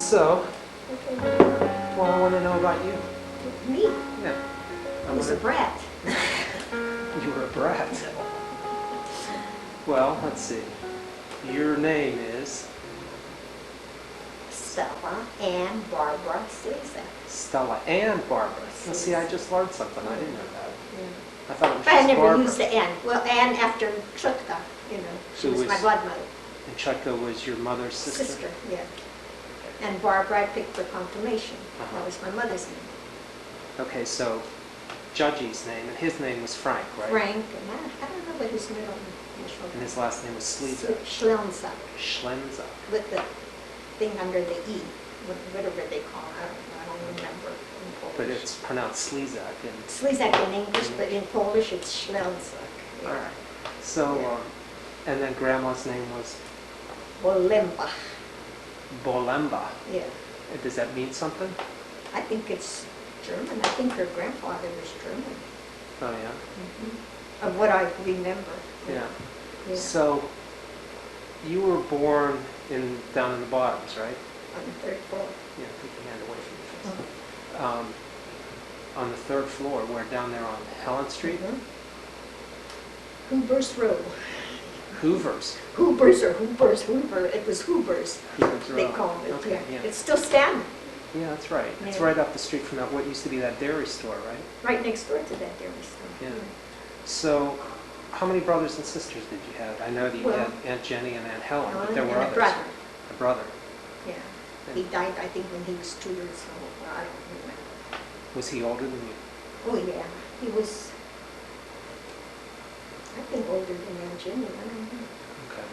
So, Okay. well, I want to know about you. Me? Yeah. I was a brat. You were a brat. Well, let's see. Your name is Stella and Barbara Caesar. Stella and Barbara. Well, see, I Caesar. just learned something. I didn't know that. Yeah. I thought it was But I just never Barbara. used the N. Well, Ann after Chutka, you know. She Who was my was- godmother. And Chutka was your mother's sister? Sister, yeah. And Barbara I picked for confirmation. Uh-huh. That was my mother's name. Okay, so Judgy's name, and his name was Frank, right? Frank, and I don't know what his middle initial And was. his last name was Sleza. Schlenza, Schlenza. with the thing under the E, whatever they call it. I don't remember in Polish. But it's pronounced Slezak. And Slizak in English, but in Polish it's Schlenza. all right. So, Yeah. and then Grandma's name was Bolemba. Bolemba. Yeah. Does that mean something? I think it's German. I think her grandfather was German. Oh yeah. Of what I remember. Yeah. Yeah. So, you were born down in the bottoms, right? On the third floor. Yeah, take your hand away from your face. Uh-huh. On the third floor, we're down there on Helen Street. Mhm. Hoover's Row. Hoover's. Hoover's or Hoover's, Hoover. It was Hoover's, Hoover's they Road. called it. Okay, yeah. It's still standing, Yeah, that's right. It's Yeah. right up the street from that, what used to be that dairy store, right? right next door to that dairy store. Yeah. So, how many brothers and sisters did you have? I know that you Well, had Aunt Jenny and Aunt Helen, but Helen there were and others. a brother. A brother. Yeah. He died, I think, when he was 2 years old. I don't remember. Was he older than you? Oh, yeah. He was, I think, older than Aunt Jenny. I don't know. Okay.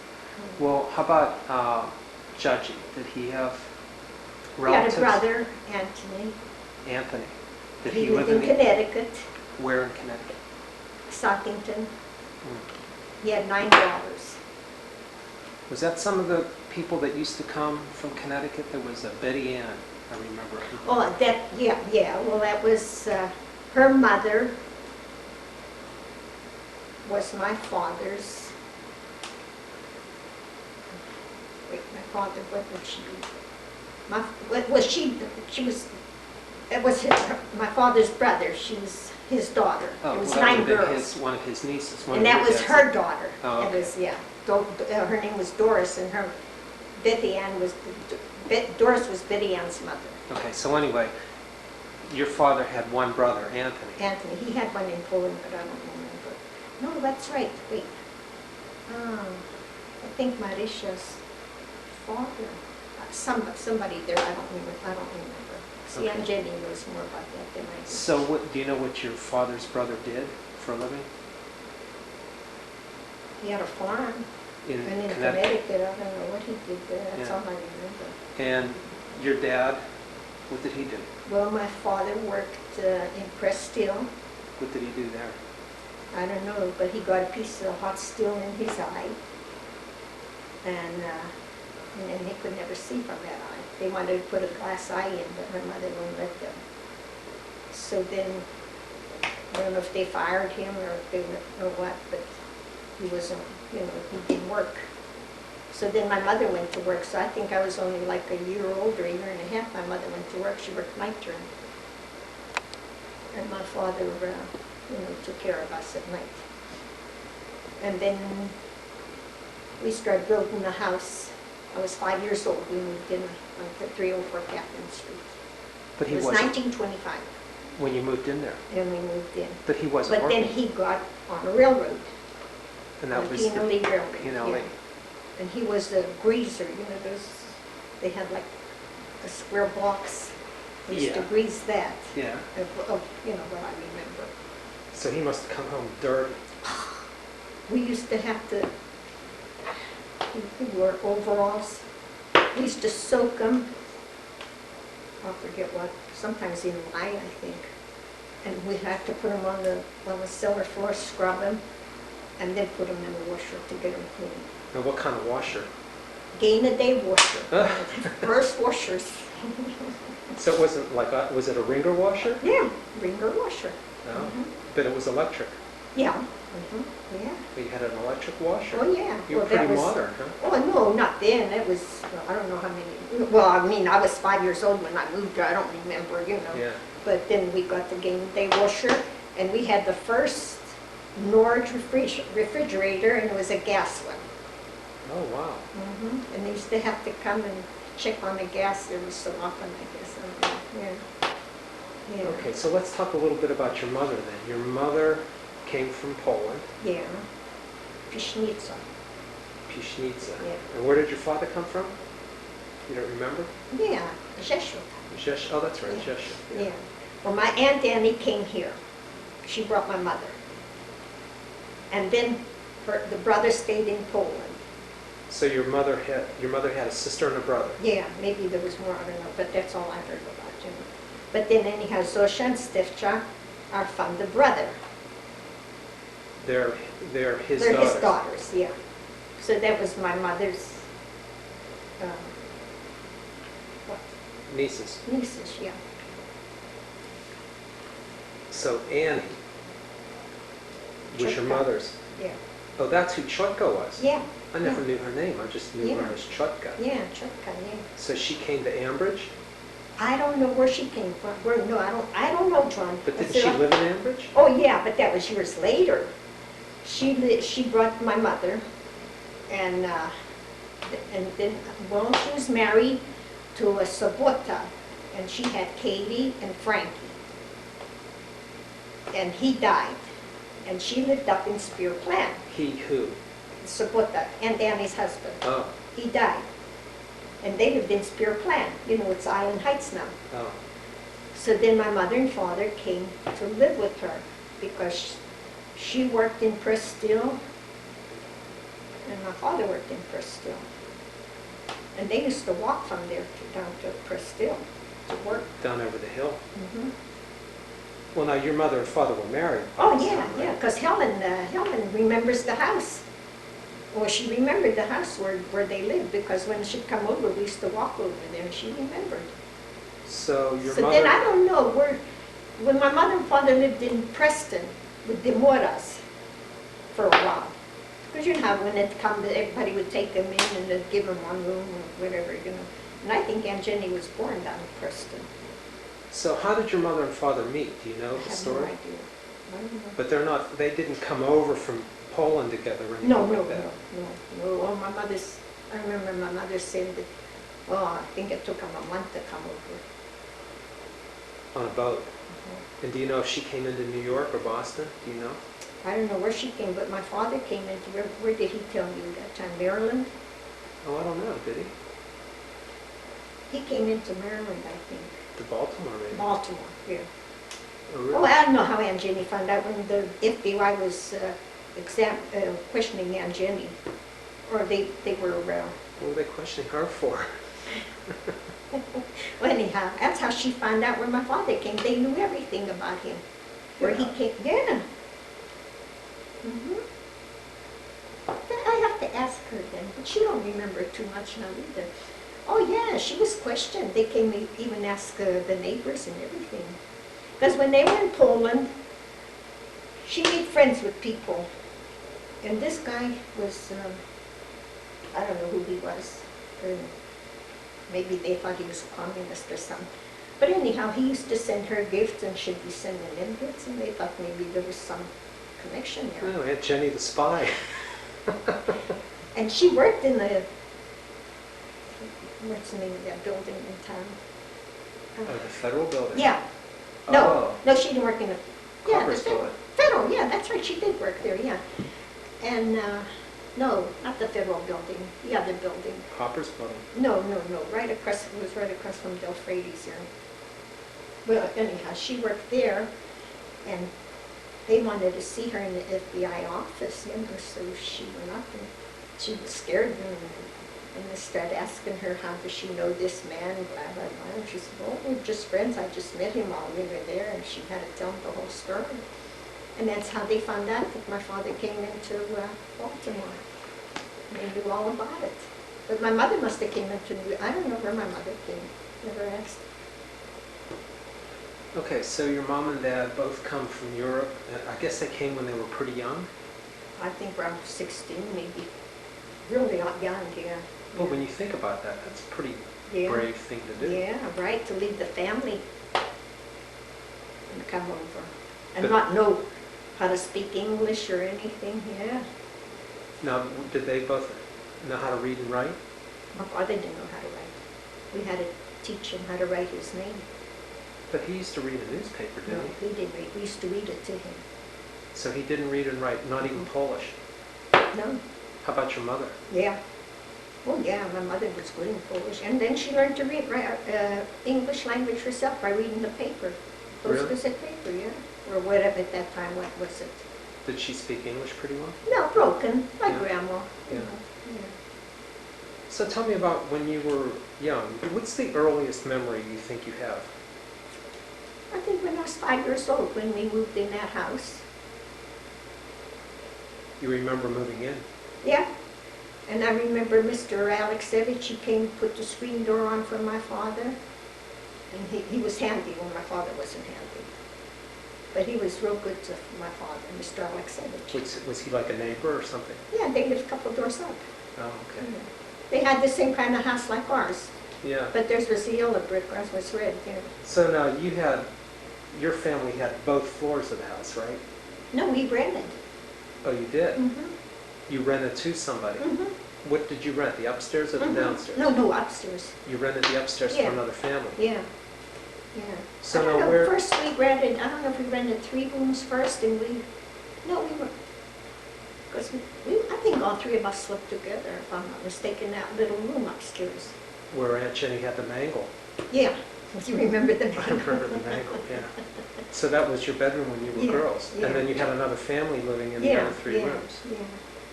Well, how about Judgy? Did he have He had relatives? a brother, Anthony. Anthony. Did He he lived live in Connecticut, Where in Connecticut? Sockington. Hmm. He had 9 daughters. Was that some of the people that used to come from Connecticut? There was a Betty Ann, I remember. Oh, yeah. Well, that was, her mother was my father's. Wait, my father, what would she be? What was she was, it was my father's brother. She was his daughter. Oh, There was well, that 9 would have been girls. one of his nieces. One And of that your was dad's- her daughter. Oh, It okay. was, yeah. Her name was Doris, and her, Betty Ann was, Doris was Betty Ann's mother. Okay, so anyway, your father had one brother, Anthony. Anthony, he had one in Poland, but I don't remember. No, that's right, wait. I think Marisha's father, somebody there, I don't remember. See, Okay. Aunt Jenny knows more about that than I do. So do you know what your father's brother did for a living He had a farm, in and in Connecticut? Connecticut, I don't know what he did there, that's Yeah. all I remember. And your dad, what did he do? Well, my father worked in press steel. What did he do there? I don't know, but he got a piece of hot steel in his eye, and then he could never see from that eye. They wanted to put a glass eye in, but her mother wouldn't let them. So then, I don't know if they fired him or what, but he wasn't, he didn't work. So then my mother went to work, so I think I was only like a year old or a year and a half. My mother went to work, she worked night turn. And my father, took care of us at night. And then we started building the house. I was 5 years old. We moved in on 304 Catherine Street. But It he was wasn't, 1925, when you moved in there, and we moved in. but he wasn't But then working. he got on a railroad, And on that was Pino the Lee Railroad. Pino yeah. Lee. And he was a greaser, those, they had like the square blocks. He used to Yeah. grease that, Yeah. of what I remember. So he must have come home dirty. We used to have to, he wore overalls. We used to soak them, I forget what, sometimes in lye, I think. And we'd have to put them on the cellar floor, scrub them, and then put them in the washer to get them clean. Now, what kind of washer? Gain-a-day washer, first washers. So it wasn't like, was it a ringer washer? Yeah, ringer washer. No, Mhm. but it was electric. Yeah. Yeah. Well, you had an electric washer. Oh, yeah. You were Well, that pretty was- modern, huh? Oh, no, not then. It was, I don't know how many, well, I mean, I was 5 years old when I moved there. I don't remember, you know. Yeah. But then we got the game day washer, and we had the first Norge refrigerator, and it was a gas one. Oh, wow. And they used to have to come and check on the gas every so often, I guess. I don't know. Yeah. Yeah. Okay, so let's talk a little bit about your mother then. Your mother came from Poland, Yeah. Piśnica. Piśnica. Yeah. And where did your father come from? You don't remember? Yeah. Rzeszów. Oh, that's right, Yeah. Rzeszów. Yeah. Well, my Aunt Annie came here. She brought my mother. And then the brother stayed in Poland. So your mother had a sister and a brother. Yeah, maybe there was more, I don't know, but that's all I heard about, you know. But then anyhow, Zosia and Stefcha are from the brother. They're his They're daughters. his daughters, yeah. So that was my mother's what? Nieces. Nieces, yeah. So Annie was your Chotka. mother's. Yeah. Oh, that's who Chotka was. Yeah. I never yeah. knew her name. I just knew her Yeah. as Chotka. Yeah, Chotka, yeah. So she came to Ambridge, I don't know where she came from. No, I don't know, John. but I didn't said, she live in Ambridge? Oh, yeah, but that was years later. She brought my mother, and then, well, she was married to a Sobota, and she had Katie and Frankie. And he died, and she lived up in Spear Plant, He who? Sobota, and Danny's husband. Oh, He died, and they lived in Spear Plant. You know, it's Island Heights now. oh. So then my mother and father came to live with her because she worked in Press Steel and my father worked in Press Steel. And they used to walk from there down to Press Steel to work. Down over the hill. Mhm. Well, now your mother and father were married. Oh, by this yeah, time, right? yeah, because Helen remembers the house. Well, she remembered the house where they lived because when she'd come over, we used to walk over there and she remembered. So your So mother. then I don't know when my mother and father lived in Preston with the Moras for a while. Because you know how when it come, everybody would take them in and they'd give them one room or whatever, you know. And I think Aunt Jenny was born down in Preston. So how did your mother and father meet? Do you know I the have story? no idea. I don't know. But they didn't come over from Poland together or anything No, like no, that? no. Well, I remember my mother said that, well, I think it took them a month to come over. On a boat. And do you know if she came into New York or Boston? Do you know? I don't know where she came, but my father came into, where did he tell you that time? Maryland? Oh, I don't know. Did he? He came into Maryland, I think. To Baltimore, maybe? Baltimore, yeah. Oh, really? Oh, I don't know how Aunt Jenny found out when the FBI was questioning Aunt Jenny. Or they were, What were they questioning her for? well, anyhow, that's how she found out where my father came. They knew everything about him. Where he Yeah. came, yeah. I have to ask her then, but she don't remember too much now either. Oh yeah, she was questioned. They came to even ask the neighbors and everything. Because when they were in Poland, she made friends with people. And this guy was, I don't know who he was. Maybe they thought he was a communist or something. But anyhow, he used to send her gifts and she'd be sending them gifts, and they thought maybe there was some connection there. Oh, Aunt Jenny the spy. And she worked in the, what's the name of that building in town? Oh, the federal building? Yeah. No, Oh. no, she didn't work in the, yeah, the Copper's building. federal, yeah, that's right, she did work there, yeah. And, no, not the federal building, the other building. Copper's building. No, right across, it was right across from Del Frady's here. Well, anyhow, she worked there, and they wanted to see her in the FBI office, you know, so she went up and she was scared, and they started asking her, how does she know this man, blah, blah, blah. And she said, well, we're just friends, I just met him while we were there, and she had to tell them the whole story. And that's how they found out that my father came into Baltimore. They knew all about it. But my mother must have came into New York. I don't know where my mother came, never asked. Okay, so your mom and dad both come from Europe. I guess they came when they were pretty young? I think around 16, maybe. Really not young, yeah. Well, when you think about that, that's a pretty Yeah. brave thing to do. Yeah, right, to leave the family and come over. And But- not know how to speak English or anything, yeah. Now, did they both know how to read and write? My father didn't know how to write. We had to teach him how to write his name. But he used to read a newspaper, No, didn't he? he didn't read. We used to read it to him. So he didn't read and write, not even Polish. No, How about your mother? yeah. Oh, yeah, my mother was good in Polish. And then she learned to read English language herself by reading the paper. Really? Post-gazette paper, yeah. Or whatever at that time, what was it? Did she speak English pretty well? No, broken, like Yeah. grandma. Yeah. Yeah. So tell me about when you were young. What's the earliest memory you think you have? I think when I was 5 years old, when we moved in that house. You remember moving in? Yeah. And I remember Mr. Alexevich, he came, put the screen door on for my father. And he was handy when my father wasn't handy. But he was real good to my father, Mr. Alexevich. Was he like a neighbor or something? Yeah, they lived a couple doors up. Oh, okay. Yeah. They had the same kind of house like ours, Yeah. but theirs was yellow brick, ours was red, yeah. So now your family had both floors of the house, right? No, we rented. Oh, you did? Mm-hmm. You rented to somebody? Mm-hmm. What did you rent, the upstairs or the downstairs? No, upstairs. You rented the upstairs Yeah. for another family? Yeah, yeah. So I don't now know, where, first we rented, I don't know if we rented 3 rooms first, and we were, because I think all 3 of us slept together, if I'm not mistaken, that little room upstairs. where Aunt Jenny had the mangle? Yeah, do you remember the I remember the mangle, yeah. So that was your bedroom when you were Yeah, girls? yeah. And then you had another family living in the Yeah, other 3 yeah, rooms? yeah.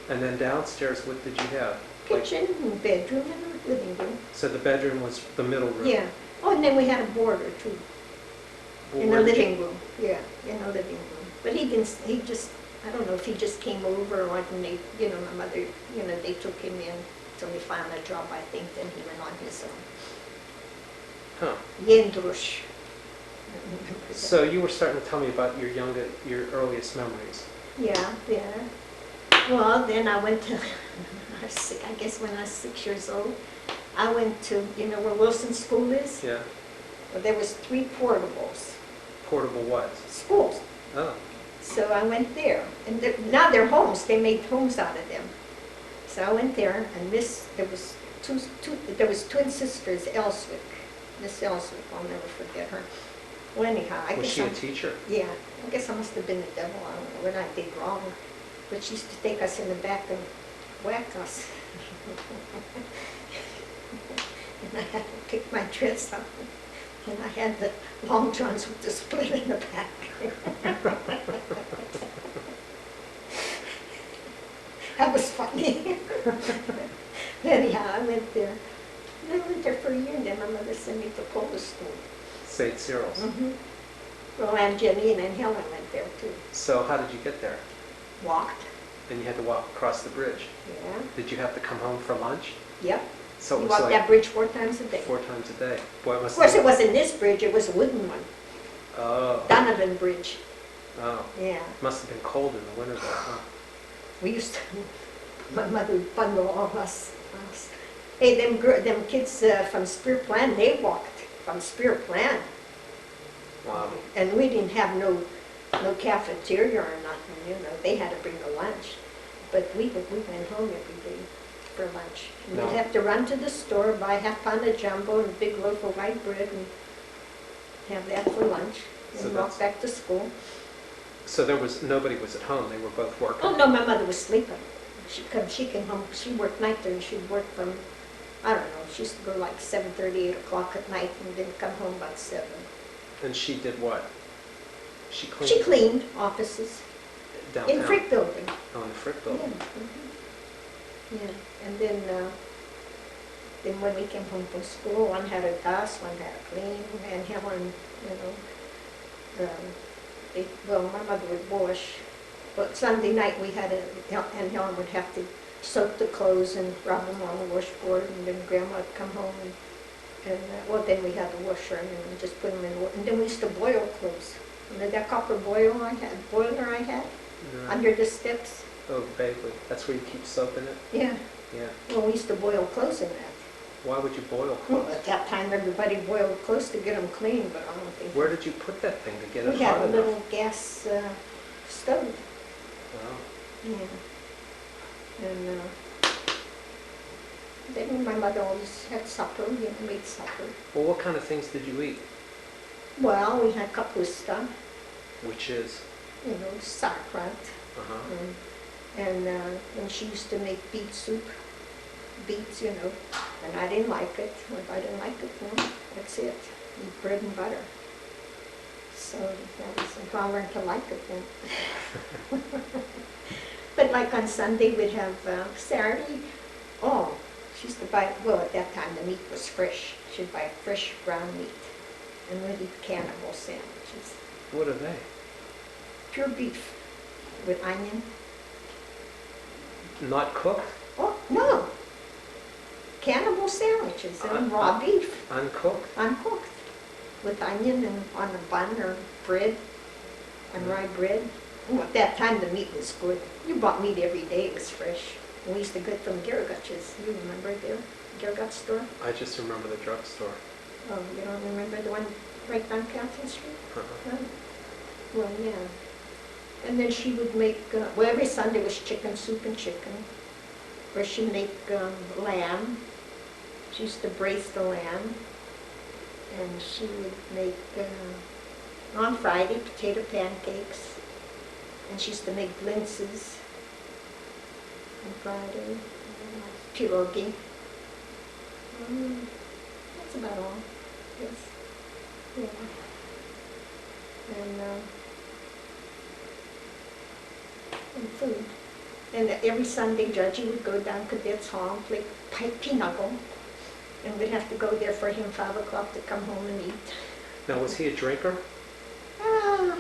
And then downstairs, what did you have? Like- Kitchen and bedroom and living room. So the bedroom was the middle room? Yeah. Oh, and then we had a border too, Well, in the where did you- living room. Yeah, in the living room. But he didn't, he just, I don't know if he just came over or what, and they, my mother, they took him in till he found a job, I think, then he went on his own. Huh. Jędrush. I remember that. So you were starting to tell me about your earliest memories. Yeah, yeah. Well, then I went to, I guess when I was 6 years old, I went to, where Wilson School is? Yeah. Well, there was 3 portables, Portable what? schools. Oh, So I went there, and now they're homes, they made homes out of them. So I went there, and there was twin sisters, Elswick, Miss Elswick, I'll never forget her. Well, anyhow, I was guess she a teacher? yeah, I guess I must have been the devil, I don't know what I did wrong. But she used to take us in the back and whack us. And I had to pick my dress up, and I had the long johns with the split in the back. That was funny. Anyhow, I went there. And I went there for a year, and then my mother sent me to Polish school. St. Cyril's. Well, Aunt Jenny and Aunt Helen went there too. So how did you get there? Walked. And you had to walk across the bridge. Yeah. Did you have to come home for lunch? Yep. So it We was walked like that bridge 4 times a day. 4 times a day. Boy, it Of must course, have it wasn't this bridge, it was a wooden one. Oh, Donovan Bridge. oh. Yeah. Must have been cold in the winter there, huh? We used to, my mother would bundle all of us. Hey, them kids from Spear Plan, they walked from Spear Plan. Wow. And we didn't have no cafeteria or nothing, they had to bring the lunch. But we went home every day for lunch. And No. we'd have to run to the store, buy half-pound of jumbo and a big loaf of white bread and have that for lunch. So And that's- walk back to school. So nobody was at home, they were both working? Oh, no, my mother was sleeping. She came home, she worked night there, and she'd work from, I don't know, she used to go like 7:30, 8 o'clock at night, and then come home about 7. And she did what? She cleaned? She cleaned offices Downtown? in Frick Building. Oh, in the Frick Yeah, building. yeah, and then when we came home from school, one had a dust, one had a clean, and Helen, well, my mother would wash, but Sunday night we had and Helen would have to soak the clothes and rub them on the washboard, and then Grandma would come home and And, well, then we had the washer, and then we just put them in, and then we used to boil clothes. Remember that copper boiler I had No. under the steps? Oh, vaguely. That's where you keep soap in it? Yeah. Yeah. Well, we used to boil clothes in that. Why would you boil Well, clothes? at that time, everybody boiled clothes to get them clean, but I don't think. Where did you put that thing to get it We had hot a enough? little gas stove. Wow. Yeah. And then my mother always had supper, made supper. Well, what kind of things did you eat? Well, we had kapusta, Which is? sauerkraut. Uh-huh. And she used to make beet soup, beets, and I didn't like it. If I didn't like it, well, that's it. Eat bread and butter. So that was, I learned to like it then. But like on Sunday, we'd have Saturday. Oh, she used to buy, well, at that time the meat was fresh. She'd buy fresh ground meat. And we'd eat cannibal sandwiches. What are they? Pure beef with onion. Not cooked? Oh, no. Cannibal sandwiches and raw beef, Uncooked? uncooked, with onion and on a bun or bread, on rye bread. Well, at that time, the meat was good. You bought meat every day, it was fresh. We used to get from Garagut's. You remember there, Garagut's store? I just remember the drugstore. Oh, you don't remember the one right down Carlton Street? Uh-huh. No? Well, yeah. And then she would make, well, every Sunday was chicken soup and chicken. Or she'd make lamb. She used to braise the lamb. And she would make, on Friday, potato pancakes. And she used to make blintzes on Friday. Pierogi. That's about all. Yes. Yeah. And food. And every Sunday, Judgy would go down Cadets Hall and play pinochle. And we'd have to go there for him 5 o'clock to come home and eat. Now, was he a drinker? Ah,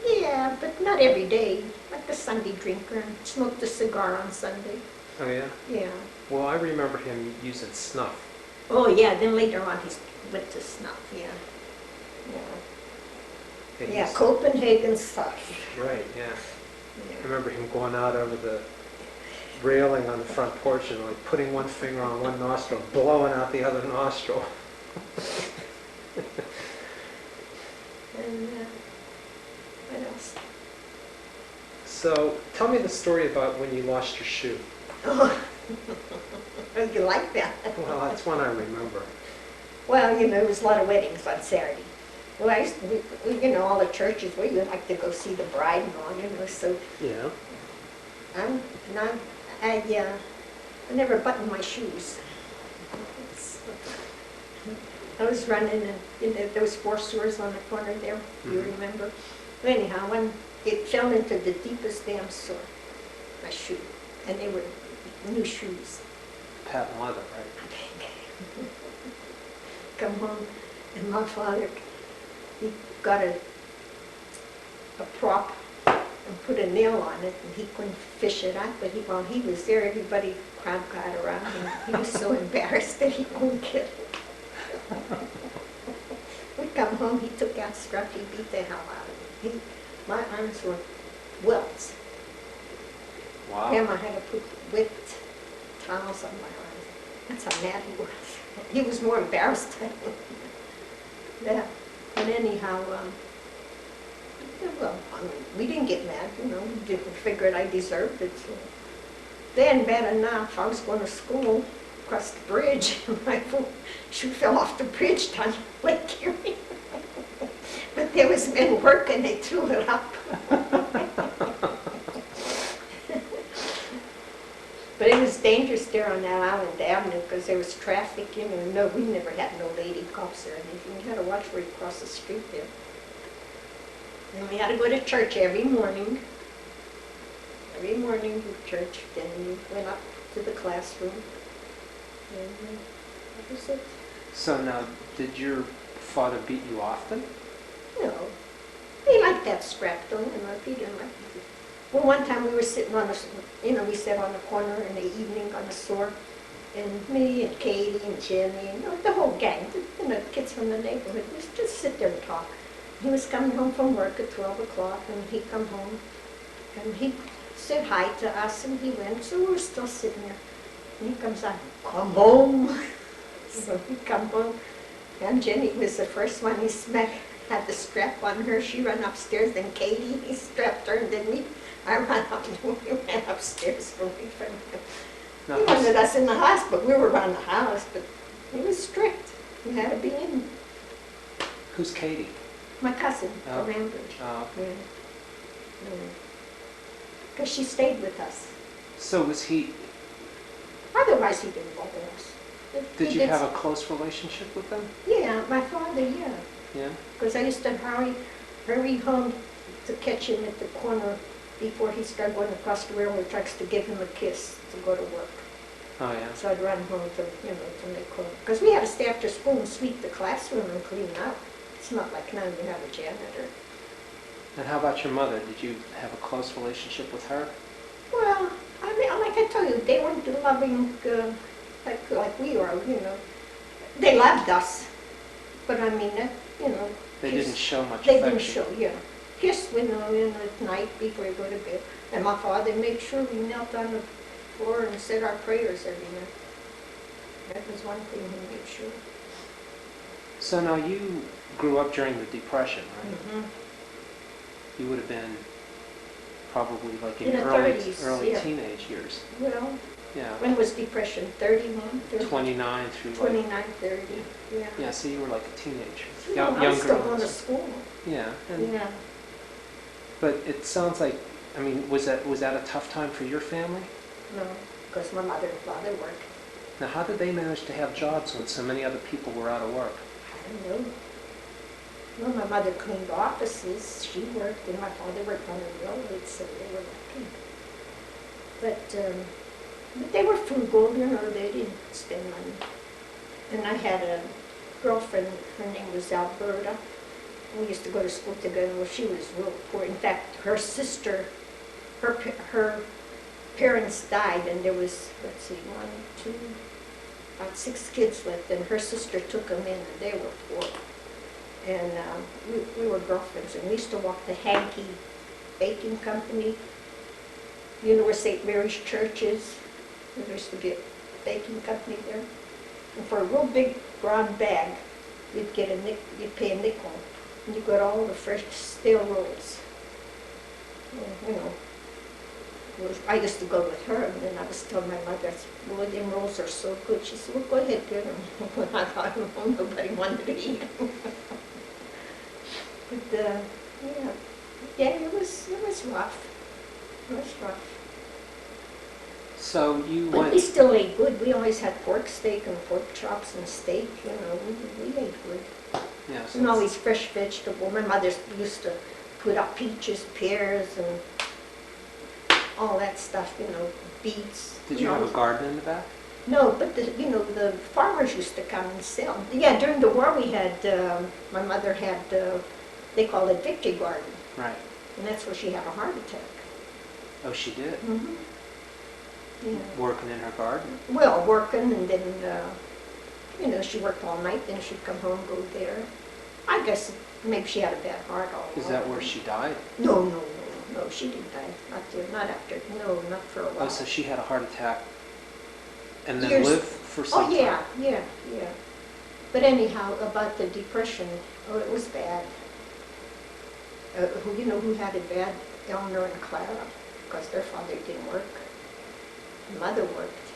yeah, but not every day. Like a Sunday drinker. Smoked a cigar on Sunday. Oh, yeah? Yeah. Well, I remember him using snuff. Oh, yeah, then later on he went to snuff, yeah. And Yeah, he's- Copenhagen stuff. Right, yeah. Yeah. I remember him going out over the railing on the front porch and like putting one finger on one nostril, blowing out the other nostril. And what else? So, tell me the story about when you lost your shoe. Oh, you like that? Well, that's one I remember. Well, there was a lot of weddings on Saturday. Well, all the churches, we would like to go see the bride and all, so Yeah. I never buttoned my shoes. I was running and there was 4 sores on the corner there, you Mhm. remember? Anyhow, it fell into the deepest damn sore, my shoe, and they were new shoes. Patent leather, right? Come home, and my father, he got a prop and put a nail on it, and he couldn't fish it out, but while he was there, everybody crowd got around, and he was so embarrassed that he couldn't get it. We come home, he took out strap, he beat the hell out of me. My arms were welts. Wow. Grandma had to put whipped towels on my arms. That's how mad he was. He was more embarrassed than that. But anyhow, we didn't get mad, we didn't figure it I deserved it. So. Then, bad enough, I was going to school across the bridge, and my shoe fell off the bridge down Lake Erie. But there was men working, they threw it up. But it was dangerous there on that Island Avenue because there was traffic, No, we never had no lady cops or anything. You had to watch where you cross the street there. And we had to go to church every morning. Every morning to church. Then you went up to the classroom. And that was it. So now, did your father beat you often? No. He liked that scrap, though, he didn't like it. Well, one time we were sitting on we sat on the corner in the evening on the store, And me and Katie and Jenny and the whole gang, the kids from the neighborhood, we just sit there and talk. He was coming home from work at 12 o'clock, and he'd come home, and he said hi to us, and he went, so we were still sitting there. And he comes out, come home. So he come home, and Jenny was the first one. He had the strap on her. She ran upstairs, then Katie, he strapped her, and then me. I ran up, and we ran upstairs away from him. Now, He wanted us in the house, but we were around the house, but he was strict. We had to be in. who's Katie? My cousin, Oh. from Ambridge. Oh. Yeah. Because she stayed with us. So was he, Otherwise, he didn't bother us. did you have a close relationship with them? Yeah, my father, yeah. Yeah? Because I used to hurry home to catch him at the corner before he started going across the railroad tracks to give him a kiss to go to work. Oh, yeah. So I'd run home to make home. Because we had to stay after school and sweep the classroom and clean up. It's not like now you have a janitor. And how about your mother? Did you have a close relationship with her? Well, I mean, like I tell you, they weren't loving like we are, They loved us. But I mean, They didn't show much They affection. didn't show, yeah. Kiss, at night before you go to bed. And my father made sure we knelt on the floor and said our prayers every night. That was one thing he made sure. So now you grew up during the Depression, right? Mm-hmm. You would have been probably like in In the early 30s, yeah. teenage years. Well, Yeah. when was Depression? 31, 30? 29 through like, 29, 30, yeah. yeah, so you were like a teenager. No, I was Younger still going to ones. school. Yeah. And, Yeah. But it sounds like, I mean, was that a tough time for your family? No, because my mother and father worked. Now, how did they manage to have jobs when so many other people were out of work? I don't know. Well, my mother cleaned offices. She worked, and my father worked on the railroad, so they were lucky. But they were frugal, they didn't spend money. And I had a girlfriend, her name was Alberta. We used to go to school together. Well, she was real poor. In fact, her sister, her parents died, and there was, let's see, 1, 2, about 6 kids left, and her sister took them in, and they were poor. And we were girlfriends, and we used to walk the Hankey Baking Company. You know where St. Mary's Church is? There used to be a baking company there. And for a real big brown bag, you'd pay a nickel, and you got all the fresh stale rolls. And, I used to go with her, and then I was telling my mother, "Boy, them rolls are so good." She said, "Well, go ahead, get them." When I got them home, nobody wanted to eat them. But it was rough. It was rough. So you But went, we still ate good. We always had pork steak and pork chops and steak. We ate good. yeah, so And always fresh vegetable. My mother used to put up peaches, pears, and all that stuff. Beets. did you have a garden in the back? No, but the farmers used to come and sell. Yeah, during the war we had, my mother had, they call it Victory Garden, Right. and that's where she had a heart attack. Oh, she did? Mm-hmm. Yeah. Working in her garden? Well, working, and then, she worked all night, then she'd come home, go there. I guess maybe she had a bad heart all Is that where she died? No, she didn't die. Not after, not for a while. Oh, so she had a heart attack and then Years- lived for some Oh, time? yeah. But anyhow, about the Depression, it was bad. Who had it bad? Eleanor and Clara, because their father didn't work. Mother worked.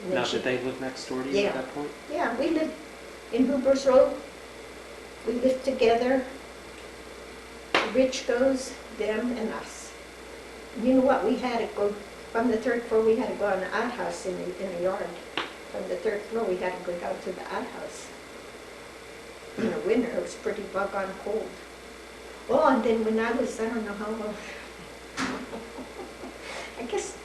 And then Now, did they live next door to you Yeah. at that point? Yeah, we lived in Hooper's Road. We lived together. The rich goes, them and us. And you know what? We had to go, from the 3rd floor, we had to go on the outhouse in the yard. From the 3rd floor, we had to go down to the outhouse. In the winter, it was pretty doggone cold. Oh, and then when I don't know how old, I guess,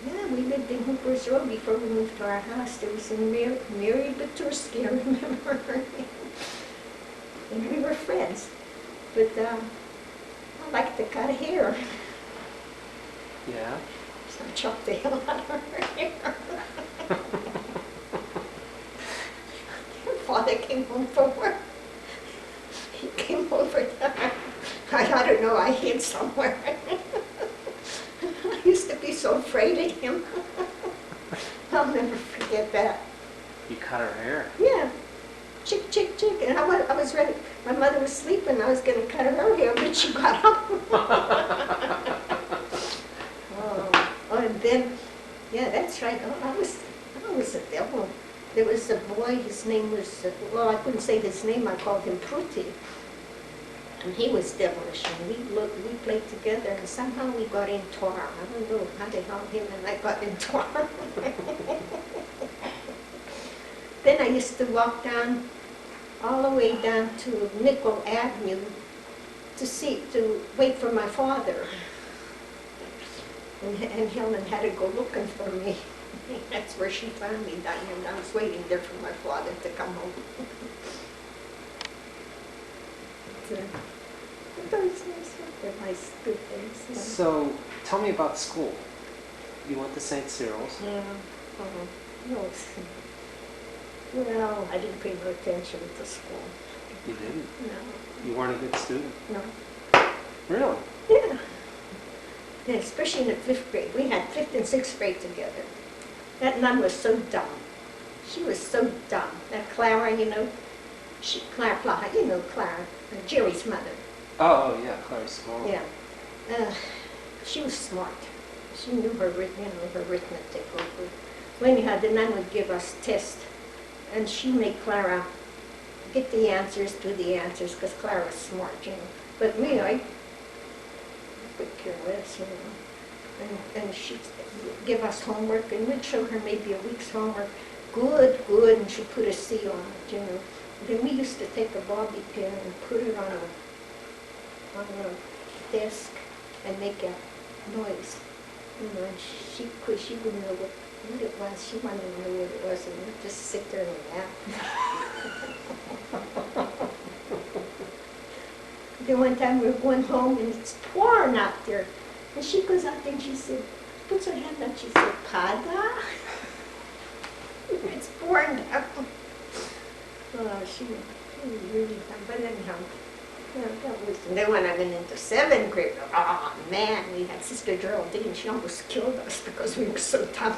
yeah, we lived in Hooper's Road before we moved to our house. There was a Mary Baturski, I remember her name. And we were friends. But I liked to cut hair. Yeah. So I chopped the hell out of her hair. father came home from work. He came over there. I don't know, I hid somewhere. I used to be so afraid of him. I'll never forget that. You cut her hair. Yeah. Chick, chick, chick. And I was ready. My mother was sleeping. I was going to cut her hair, but she got up. Oh, and then, yeah, that's right. Oh, I was a devil. There was a boy, his name was, well, I couldn't say his name. I called him Pruti. And he was devilish, and we played together, and somehow we got in tar. I don't know how the hell him and I got in tar. Then I used to walk down, all the way down to Nickel Avenue to wait for my father. And Helen had to go looking for me. That's where she found me down here, and I was waiting there for my father to come home. They're nice, good things. Yeah. So, tell me about school. You went to St. Cyril's. Yeah. No. Well, I didn't pay no attention to school. You didn't? No. You weren't a good student? No. Really? Yeah. Yeah, especially in the 5th grade. We had 5th and 6th grade together. That nun was so dumb. She was so dumb. That Clara, you know, Clara Plaha, you know Clara, Jerry's mother. Oh, yeah, Claire Small. Yeah. She was smart. She knew her arithmetic. Well, anyhow, the nun would give us tests, and she made Clara get the answers, do the answers, because Clara was smart, you know. But me, I could care less, you know. And she'd give us homework, and we'd show her maybe a week's homework. Good, and she'd put a C on it, you know. Then we used to take a bobby pin and put it on a desk and make a noise. You know, and she wouldn't know what it was. She wanted to know what it was, and we'd just sit there and laugh. Then one time we were going home, and it's pouring out there. And she goes out there and she said, puts her hand up, she said, Pada? It's pouring down. Oh, she was really fun. But anyhow, yeah, that was. And then when I went into 7th grade, oh man, we had Sister Geraldine. She almost killed us because we were so tough.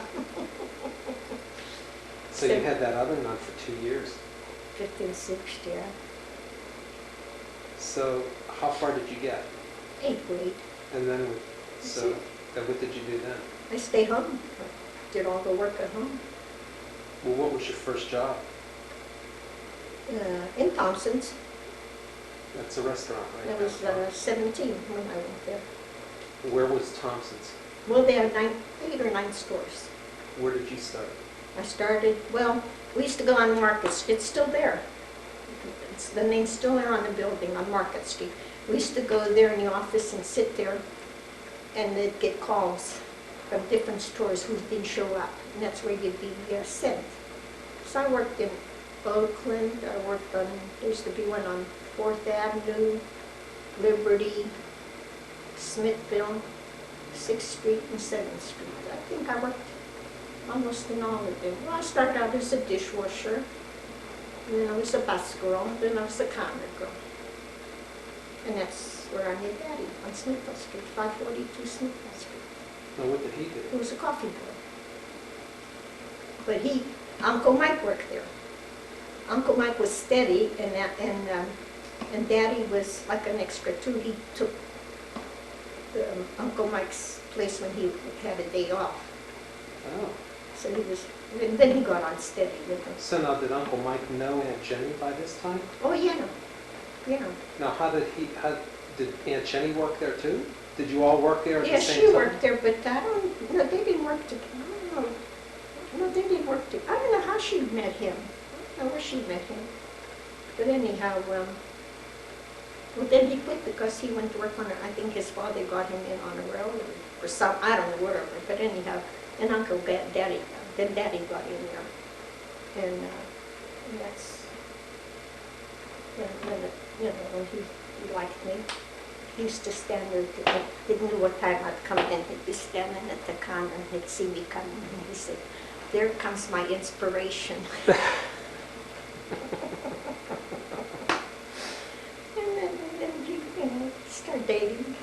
So you had that other nun for 2 years. 5th and 6th, yeah. So how far did you get? 8th grade. And then, so what did you do then? I stayed home. I did all the work at home. Well, what was your first job? In Thompson's. That's a restaurant, right? I was 17 when I went there. Where was Thompson's? Well, they have 8 or 9 stores. Where did you start? I started, well, we used to go on Market Street. It's still there. The name's still there on the building on Market Street. We used to go there in the office and sit there, and they'd get calls from different stores who didn't show up, and that's where you'd be sent. So I worked in Oakland. I worked on, there used to be one on 4th Avenue, Liberty, Smithville, 6th Street, and 7th Street. I think I worked almost in all of them. Well, I started out as a dishwasher, and then I was a bus girl, and then I was a counter girl. And that's where I met Daddy, on Smithville Street, 542 Smithville Street. Now, what did he do? He was a coffee boy. But Uncle Mike worked there. Uncle Mike was steady, and Daddy was like an extra too. He took Uncle Mike's place when he had a day off. Oh. So he was, and then he got on steady with him. So now, did Uncle Mike know Aunt Jenny by this time? Oh, yeah. Yeah. Now, how did Aunt Jenny work there too? Did you all work there at Yeah, the same she time? worked there, but I don't, no, they didn't work together. I don't know. No, they didn't work together. I don't know how she met him. I don't know where she met him. But anyhow, well, then he quit because he went to work on I think his father got him in on a railroad or some, I don't know, whatever. But anyhow, and Daddy got in there. And that's, when he liked me. He used to stand there, didn't know what time I'd come in. He'd be standing at the counter and he'd see me coming and he said, "There comes my inspiration." married.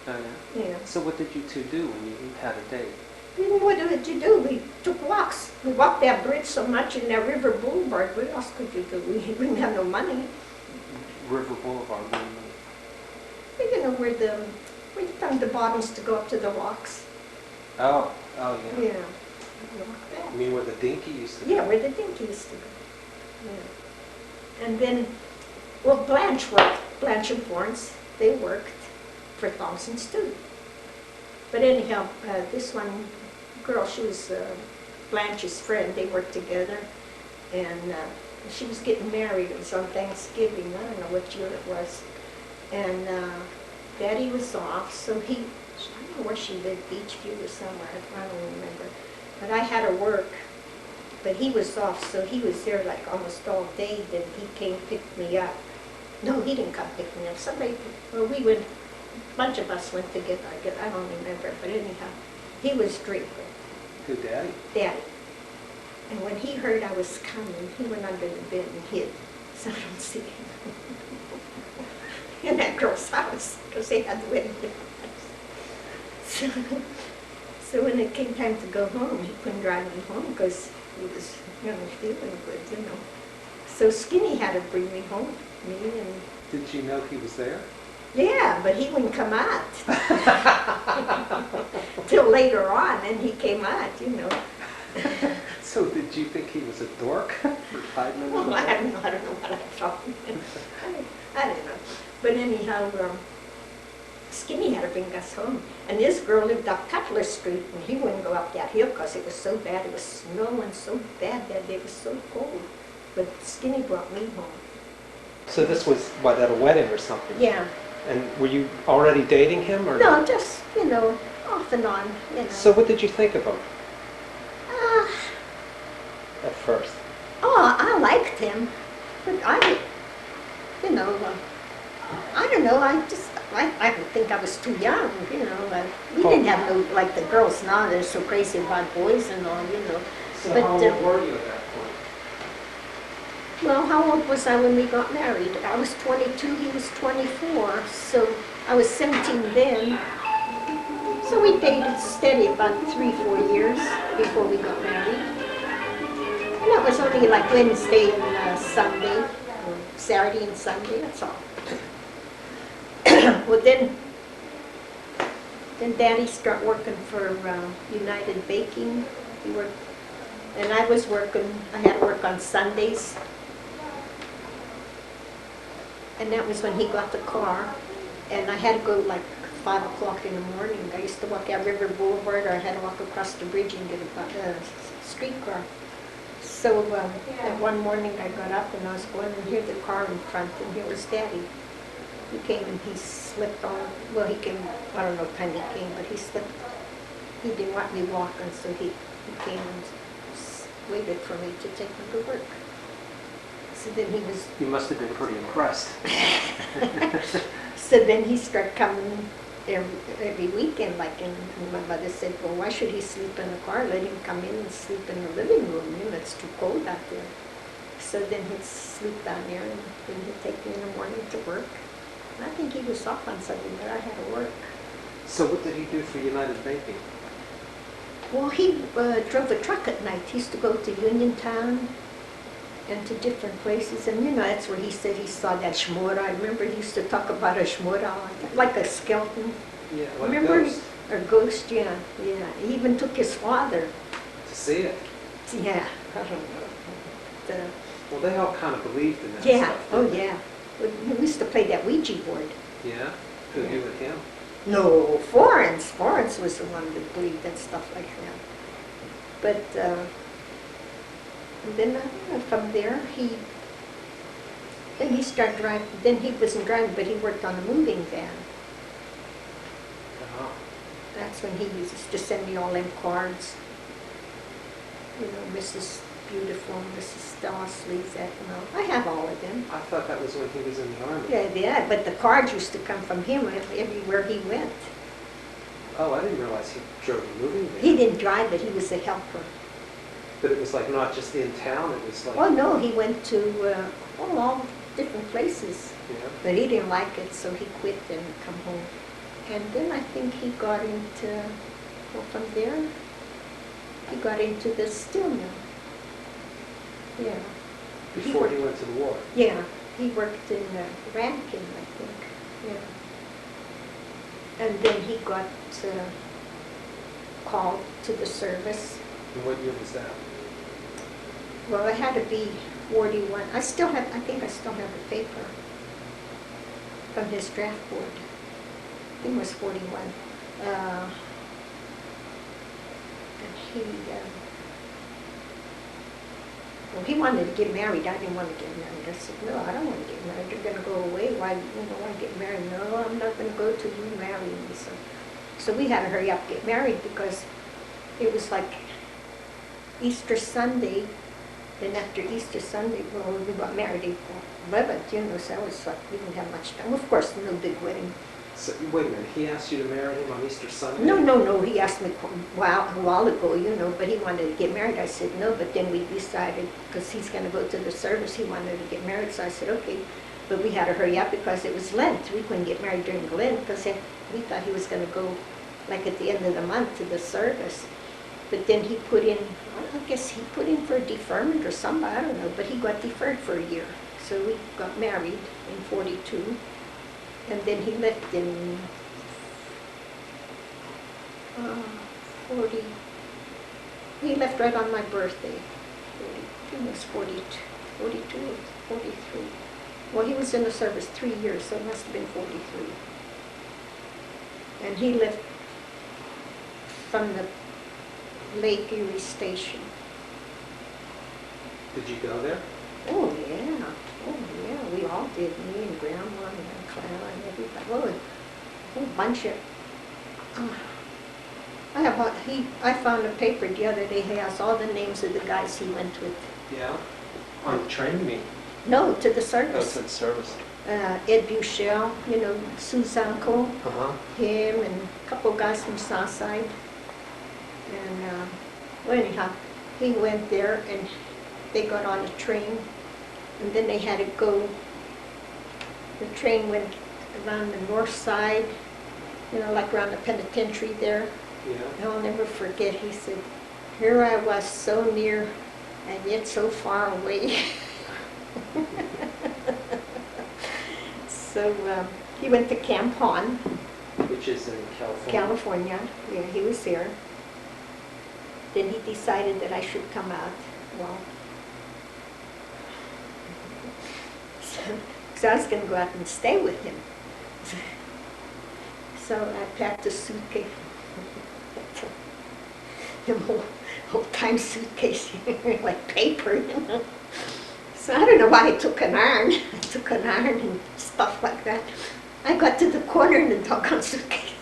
Oh, yeah. Yeah. So what did you two do when you had a date? What did you do? We took walks. We walked that bridge so much in that River Boulevard. What else could you do? We didn't have no money. River Boulevard. What do you mean? You know where you found the bottoms to go up to the rocks. Oh, yeah. Yeah. We walked that. You mean where the dinky used to be? Yeah, where the dinky used to go. Yeah. And then, well, Blanche worked. Blanche and Florence, they worked for Thompson's too. But anyhow, this one girl, she was Blanche's friend. They worked together, and she was getting married. It was on Thanksgiving. I don't know what year it was. And Daddy was off, so I don't know where she lived, Beachview or somewhere. I don't remember. But I had to work. But he was off, so he was there like almost all day. Then he came pick me up. No, he didn't come pick me up. Somebody, well, we went. A bunch of us went together, I guess. I don't remember, but anyhow, he was drinking. Who, Daddy? Daddy. And when he heard I was coming, he went under the bed and hid, so I don't see him in that girl's house, because they had the wedding dress. So when it came time to go home, he couldn't drive me home because he was, feeling good. So Skinny had to bring me home, me and... Did you know he was there? Yeah, but he wouldn't come out till later on, and he came out, So did you think he was a dork for hiding in the Well, I bed? don't know what I thought. I don't know. But anyhow, Skinny had to bring us home. And this girl lived up Cutler Street, and he wouldn't go up that hill because it was so bad. It was snowing so bad that day. It was so cold. But Skinny brought me home. So this was, what, at a wedding or something? Yeah. And were you already dating him, or? No, just, off and on, So what did you think of him Uh, at first? I liked him, but I don't know, I don't think I was too young, we didn't have no, like the girls now, they're so crazy about boys and all, So But, how old were you at that point? Well, how old was I when we got married? I was 22, he was 24, so I was 17 then. So we dated steady about 3-4 years before we got married. And that was only like Wednesday and Sunday, or Saturday and Sunday, that's all. Well, then Daddy started working for United Baking. He worked, and I had to work on Sundays. And that was when he got the car, and I had to go like 5 o'clock in the morning. I used to walk out River Boulevard, or I had to walk across the bridge and get a streetcar. So that one morning I got up and I was going to hear the car in front, and here was Daddy. He came and he slipped on, well, he came, I don't know what time he came, but he slipped. He didn't want me walking, so he came and waited for me to take him to work. So then he was... You must have been pretty impressed. So then he started coming every weekend, and my mother said, well, why should he sleep in the car? Let him come in and sleep in the living room, it's too cold out there. So then he'd sleep down there, and then he'd take me in the morning to work. And I think he was off on Sunday, but I had to work. So what did he do for United Baking? Well, he drove a truck at night. He used to go to Uniontown and to different places, and that's where he said he saw that shmura. I remember he used to talk about a shmura, like a skeleton. Yeah, like Remember? a ghost. A ghost, yeah. He even took his father. To see it. Yeah, I don't know. Well, they all kind of believed in that Yeah, stuff. oh didn't they? yeah. We used to play that Ouija board. Yeah? Who, you and him? No, Florence. Florence was the one that believed in stuff like that. But then from there, then he started driving. Then he wasn't driving, but he worked on a moving van. Oh. That's when he used to send me all them cards. Mrs. Beautiful, Mrs. Stella sleeves that, I have all of them. I thought that was when he was in the Army. Yeah, but the cards used to come from him everywhere he went. Oh, I didn't realize he drove a moving van. He didn't drive it, he was a helper. But it was like not just in town, it was like... Oh no, he went to all different places. Yeah. But he didn't like it, so he quit and come home. And then I think he got into, well, from there, he got into the steel mill. Yeah. Before he went to the war. Yeah, he worked in Rankin, I think, yeah. And then he got called to the service. And what year was that? Well, it had to be 41. I think I still have the paper from his draft board. I think it was 41. And he wanted to get married. I didn't want to get married. I said, no, I don't want to get married. You're going to go away. Why you don't want to get married? No, I'm not going to go till you marry me. So we had to hurry up, get married, because it was like Easter Sunday. Then after Easter Sunday, well, we got married April 11th, so that was like, we didn't have much time. Of course, no big wedding. So, wait a minute, he asked you to marry him on Easter Sunday? No, he asked me a while ago, but he wanted to get married. I said no, but then we decided, because he's going to go to the service, he wanted to get married, so I said okay. But we had to hurry up because it was Lent. We couldn't get married during Lent because we thought he was going to go like at the end of the month to the service. But then he put in, I guess he put in for a deferment or something, I don't know, but he got deferred for a year. So we got married in 42, and then he left in 40, he left right on my birthday. He was 42 or 43. Well, he was in the service 3 years, so it must have been 43. And he left from the Lake Erie Station. Did you go there? Oh yeah, we all did, me and Grandma and Clara and everybody. Oh, a whole bunch of, I found a paper the other day, he has all the names of the guys he went with. Yeah? On the train, you mean? No, to the Oh, service. to the service. Ed Buchel, Sue's uncle, Uh-huh. him and a couple guys from Southside. And, well, anyhow, he went there and they got on a train, and then they had to go, the train went around the north side, like around the penitentiary there. Yeah. And I'll never forget, he said, here I was so near and yet so far away. So he went to Camp Han. Which is in California. California, yeah, he was there. Then he decided that I should come out. Well, so I was going to go out and stay with him. So I packed a suitcase, the old-time suitcase, like paper, So I don't know why I took an iron. I took an iron and stuff like that. I got to the corner and the doggone suitcase.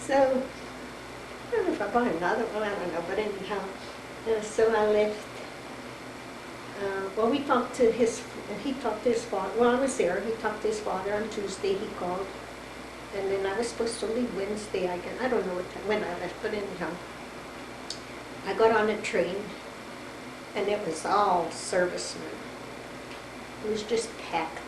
So, I don't know if I bought another one, I don't know, but anyhow, so I left. Well, he talked to his father, well, I was there, he talked to his father on Tuesday, he called, and then I was supposed to leave Wednesday, I don't know when I left, but anyhow, I got on a train, and it was all servicemen. It was just packed.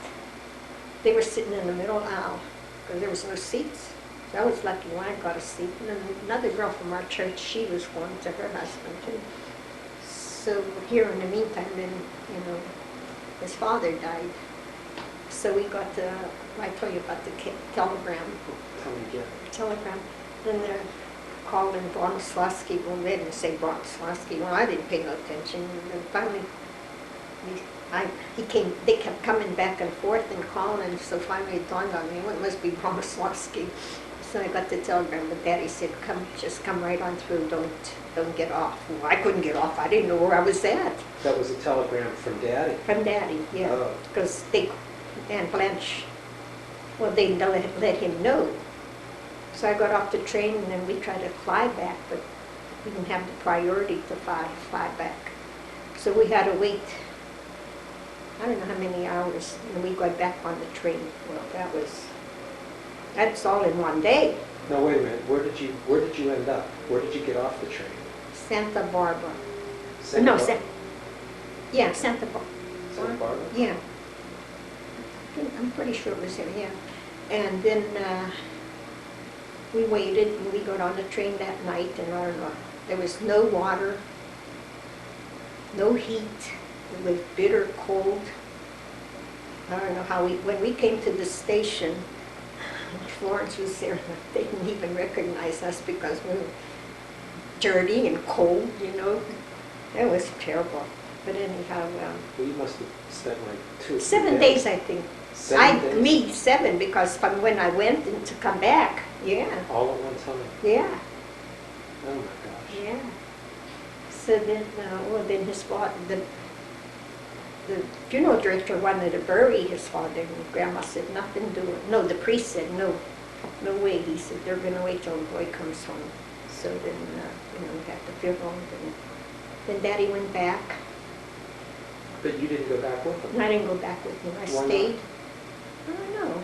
They were sitting in the middle aisle, because there was no seats. So I was lucky when I got a seat. And then another girl from our church, she was going to her husband. And so here in the meantime, then, his father died. So we got I told you about the telegram. Tell me again. Telegram. Then they called in Bronislawski. Well, they didn't say Bronislawski. Well, I didn't pay no attention. And then finally, they kept coming back and forth and calling, so finally it dawned on me, well, it must be Bronislawski. So I got the telegram, but Daddy said, just come right on through, don't get off. Well, I couldn't get off, I didn't know where I was at. That was a telegram from Daddy? From Daddy, yeah. Oh. Because Aunt Blanche, well, they let him know. So I got off the train and then we tried to fly back, but we didn't have the priority to fly back. So we had to wait, I don't know how many hours, and we got back on the train. Well, that's all in one day. No, wait a minute. Where did you end up? Where did you get off the train? Santa Barbara. Santa Barbara? Santa Barbara. Santa Barbara? Yeah. I'm pretty sure it was him, yeah. And then we waited, and we got on the train that night, and I don't know, there was no water, no heat, it was bitter cold. I don't know how when we came to the station, Florence was there, they didn't even recognize us because we were dirty and cold, you know. It was terrible. But anyhow, Well, you must have spent like 2 or 3 7 days, I think. 7 days? Me, 7, because from when I went and to come back, yeah, All at one time? yeah, Oh my gosh. yeah. So then, well, then his father, the funeral director wanted to bury his father, and Grandma said, nothing doing. No, the priest said, no, no way. He said, they're going to wait till the boy comes home. So then, you know, we had the funeral, and then Daddy went back. But you didn't go back with them? And I didn't go back with him. I Why not? stayed. I don't know.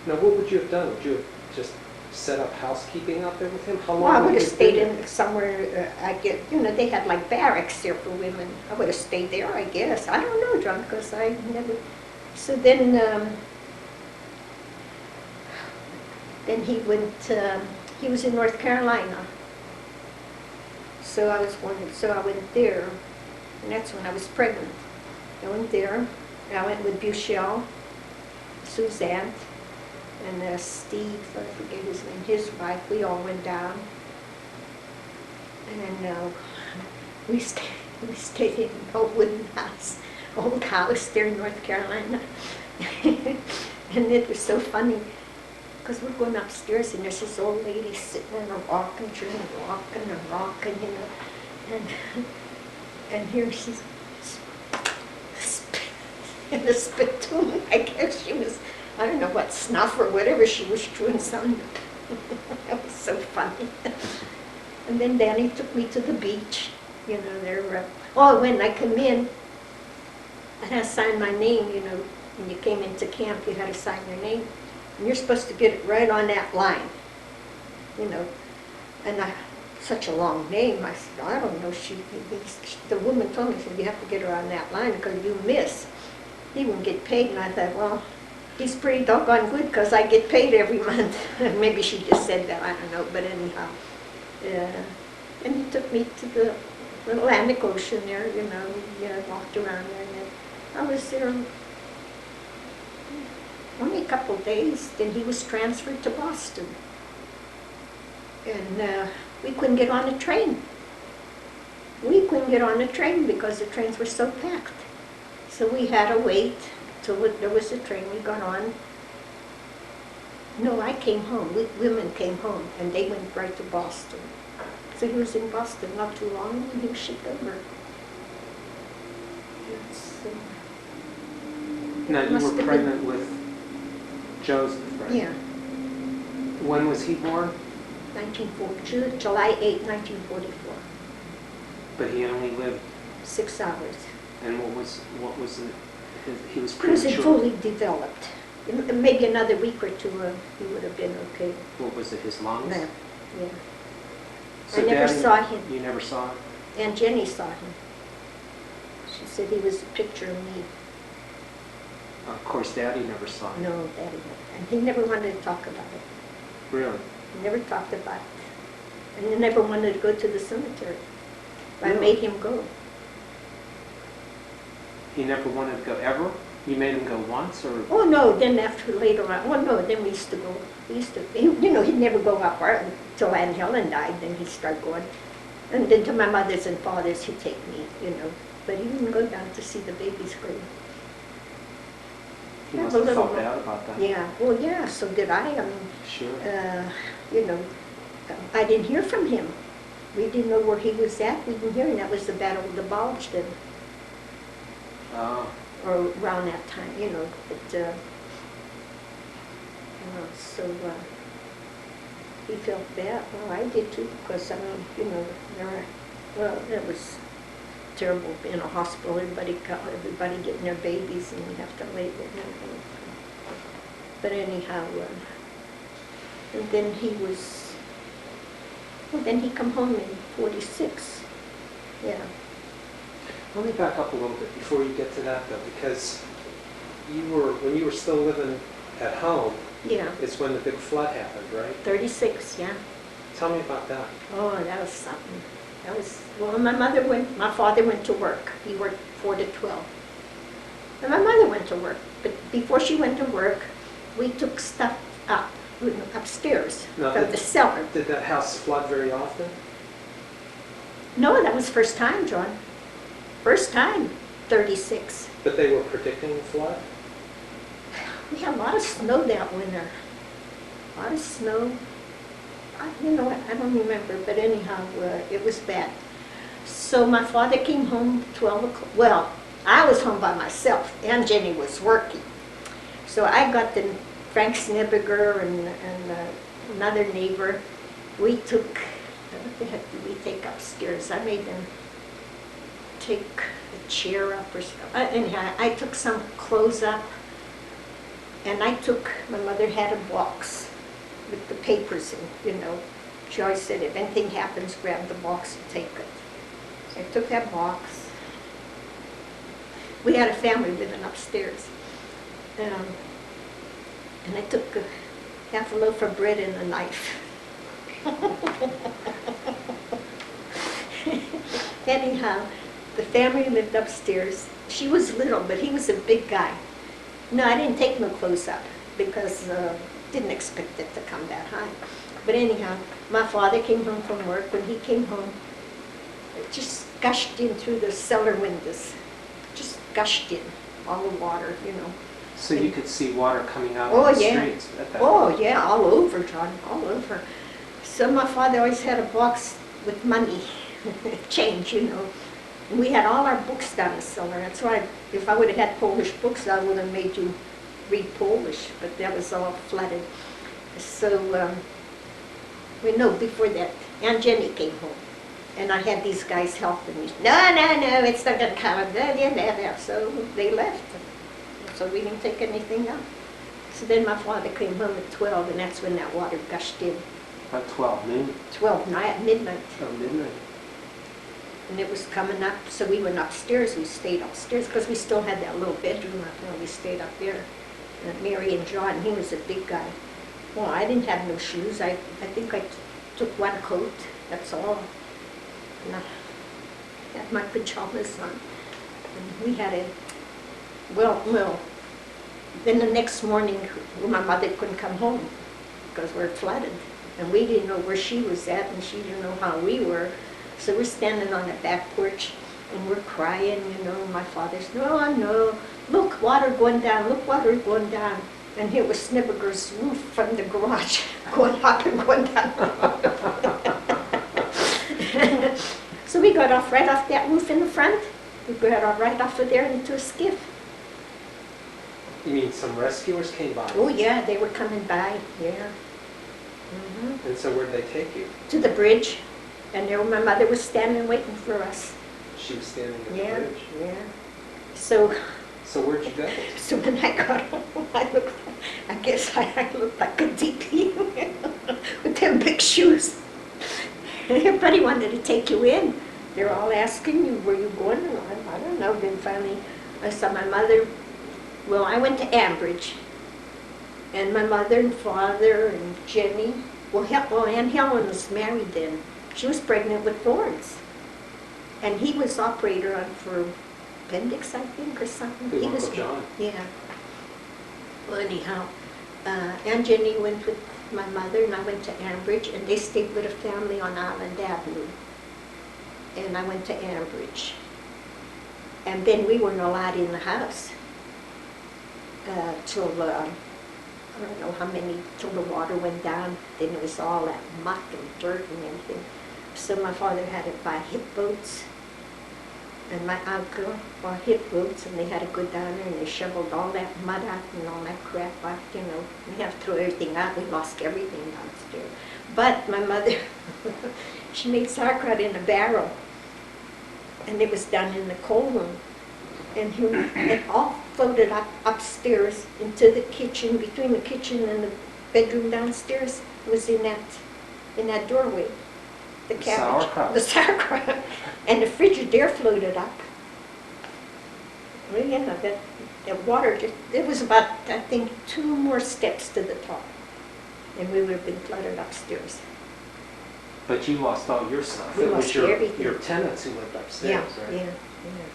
Now, what would you have done? Would you have just set up housekeeping out there with him? How long Well, I would have you stayed been there? in somewhere, I get, you know, they had like barracks there for women. I would have stayed there, I guess. I don't know, John, because I never, so then he went, he was in North Carolina. So I went there, and that's when I was pregnant. I went there, and I went with Buchel, Suzanne, and Steve, I forget his name, his wife. We all went down, and we stayed in an old wooden house, old house there in North Carolina. And it was so funny, because we're going upstairs, and there's this old lady sitting in a rocking chair, and rocking, you know, and here she's in a spittoon. I guess she was, I don't know what, snuff or whatever she was chewing something. That was so funny. And then Danny took me to the beach, you know, there. Oh, when I come in, I had to sign my name, you know. When you came into camp, you had to sign your name. And you're supposed to get it right on that line, you know. And such a long name, I said, I don't know. The woman told me, she said, you have to get her on that line because you miss. He wouldn't get paid. And I thought, well, he's pretty doggone good because I get paid every month. Maybe she just said that, I don't know. But anyhow, and he took me to the Atlantic Ocean there, you know, walked around there. And then I was there only a couple days. Then he was transferred to Boston. And we couldn't get on a train. We couldn't get on a train because the trains were so packed. So we had to wait till there was a train. We got on. No, I came home. Women came home, and they went right to Boston. So he was in Boston not too long, and he was shipped over. Now, you Must were have been- pregnant with Joseph, right? Yeah, When was he born? 1940, July 8, 1944. But he only lived, 6 hours. and what was it? He was He wasn't premature. fully developed. Maybe another week or two, he would have been okay. What was it, his lungs? Yeah, yeah. So I never Daddy- saw him. You never saw him? And Jenny saw him. She said he was a picture of me. Of course, Daddy never saw him. No, Daddy never. And he never wanted to talk about it. Really? He never talked about it. And he never wanted to go to the cemetery. I Really? made him go. He never wanted to go ever? You made him go once, or? Oh, no, then later on, oh, no, then we used to go. He'd never go up until Aunt Helen died, then he'd start going. And then to my mother's and father's, he'd take me, you know. But he didn't go down to see the baby's grave. He Have must a have little felt more. bad about that. Yeah, well, yeah, so did I. I mean, Sure. you know, I didn't hear from him. We didn't know where he was at. We didn't hear him. That was the Battle of the Bulge then, Oh. or around that time, you know. But, so he felt bad. Well, I did too, because, I mean, you know, it was terrible in a hospital. Everybody getting their babies, and you have to wait and everything. But anyhow, and then then he come home in 46. Yeah. Let me back up a little bit before you get to that, though, because when you were still living at home, Yeah, it's when the big flood happened, right? 36, yeah. Tell me about that. Oh, that was something. That was, well, my father went to work. He worked 4 to 12. And my mother went to work. But before she went to work, we took stuff up, upstairs Now, from the cellar. Did that house flood very often? No, that was first time, John. First time, 36. But they were predicting flood? We had a lot of snow that winter. A lot of snow. You know what, I don't remember, but anyhow, it was bad. So my father came home 12 o'clock. Well, I was home by myself. Aunt Jenny was working. So I got the Frank Snebiger and another neighbor. We took, what the heck did we take upstairs? I made them take a chair up or something. Anyhow, I took some clothes up, and my mother had a box with the papers in, you know. She always said, if anything happens, grab the box and take it. So I took that box. We had a family living upstairs. And I took half a loaf of bread and a knife. Anyhow, the family lived upstairs. She was little, but he was a big guy. No, I didn't take no clothes up because didn't expect it to come that high. But anyhow, my father came home from work. When he came home, it just gushed in through the cellar windows. Just gushed in, all the water, you know. So you could see water coming out Oh, on the yeah. streets at that Oh, point? yeah, all over, John, all over. So my father always had a box with money, change, you know. And we had all our books down the cellar. That's why if I would have had Polish books, I would have made you read Polish, but that was all flooded. So, before that, Aunt Jenny came home, and I had these guys helping me. No, it's not going to come. So they left. So we didn't take anything out. So then my father came home at 12, and that's when that water gushed in. About 12 noon? 12, midnight. Oh, midnight. And it was coming up, so we went upstairs. We stayed upstairs because we still had that little bedroom up there. We stayed up there. And Mary and John, he was a big guy. Well, I didn't have no shoes. I think I took one coat, that's all. And I had my pajamas on. And we had then the next morning, my mother couldn't come home because we're flooded. And we didn't know where she was at, and she didn't know how we were. So we're standing on the back porch, and we're crying, you know. My father's, no, look, water going down, look, water going down. And here was Snibiger's roof from the garage, going up and going down. So we got off right off that roof in the front. We got off right off of there into a skiff. You mean some rescuers came by? Oh yeah, they were coming by, yeah. Mm-hmm. And so where'd they take you? To the bridge, and there my mother was standing waiting for us. She was standing at the Yeah, bridge. yeah. So where'd you go? So when I got home, I guess I looked like a DP with them big shoes. Everybody wanted to take you in. They're all asking you, where you going? And I don't know. Then finally, I saw my mother. Well, I went to Ambridge, and my mother and father and Jenny. Well, Aunt Helen was married then. She was pregnant with Lawrence, and he was operator on for appendix, I think, or something. Who, He Uncle was, John? yeah. Well, anyhow, Aunt Jenny went with my mother, and I went to Ambridge, and they stayed with a family on Island Avenue. And I went to Ambridge. And then we weren't allowed in the house till, I don't know how many, till the water went down. Then it was all that muck and dirt and everything. So my father had to buy hip boats. And my uncle bought hip boats, and they had to go down there and they shoveled all that mud out and all that crap out, you know. We have to throw everything out. We lost everything downstairs. But my mother, she made sauerkraut in a barrel, and it was done in the coal room. And it all floated up upstairs into the kitchen, between the kitchen and the bedroom downstairs. It was in that doorway. The cabbage, Sauerkraut. the sauerkraut, and the Frigidaire floated up. Well, yeah, that water just, it was about, I think, 2 more steps to the top. And we would have been flooded upstairs. But you lost all your stuff. We It was lost your, everything. your tenants who lived Yeah, upstairs, right? yeah, yeah.